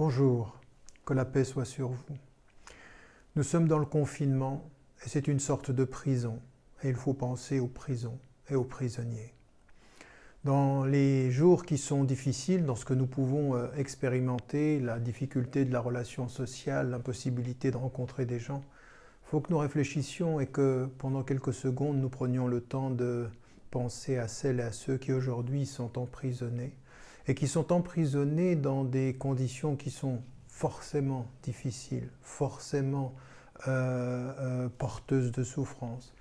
Bonjour, que la paix soit sur vous. Nous sommes dans le confinement et c'est une sorte de prison et il faut penser aux prisons et aux prisonniers. Dans les jours qui sont difficiles, dans ce que nous pouvons expérimenter, la difficulté de la relation sociale, l'impossibilité de rencontrer des gens, il faut que nous réfléchissions et que pendant quelques secondes nous prenions le temps de penser à celles et à ceux qui aujourd'hui sont emprisonnés et qui sont emprisonnés dans des conditions qui sont forcément difficiles, forcément porteuses de souffrance.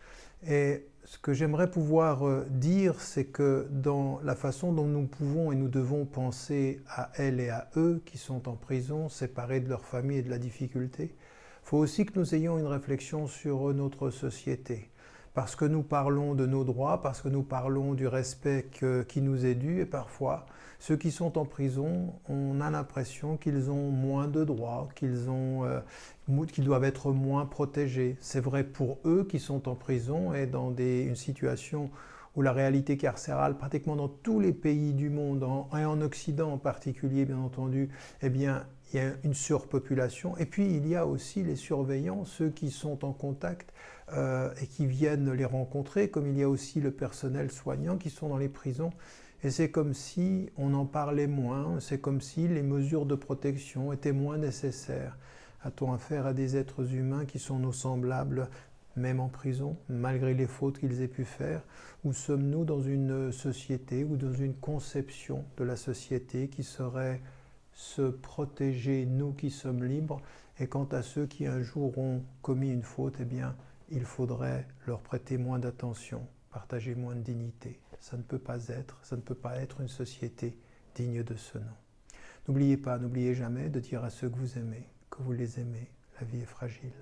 Et ce que j'aimerais pouvoir dire, c'est que dans la façon dont nous pouvons et nous devons penser à elles et à eux qui sont en prison, séparés de leur famille et de la difficulté, il faut aussi que nous ayons une réflexion sur notre société. Parce que nous parlons de nos droits, parce que nous parlons du respect qui nous est dû, et parfois, ceux qui sont en prison, on a l'impression qu'ils ont moins de droits, qu'ils doivent être moins protégés. C'est vrai pour eux qui sont en prison et dans une situation où la réalité carcérale, pratiquement dans tous les pays du monde, et en Occident en particulier, bien entendu, eh bien, il y a une surpopulation. Et puis, il y a aussi les surveillants, ceux qui sont en contact et qui viennent les rencontrer, comme il y a aussi le personnel soignant qui sont dans les prisons. Et c'est comme si on en parlait moins, c'est comme si les mesures de protection étaient moins nécessaires. A-t-on affaire à des êtres humains qui sont nos semblables, même en prison, malgré les fautes qu'ils aient pu faire? Ou sommes-nous dans une société ou dans une conception de la société qui serait se protéger, nous qui sommes libres, et quant à ceux qui un jour ont commis une faute, eh bien, il faudrait leur prêter moins d'attention, partager moins de dignité. Ça ne peut pas être une société digne de ce nom. N'oubliez jamais de dire à ceux que vous aimez, que vous les aimez. La vie est fragile.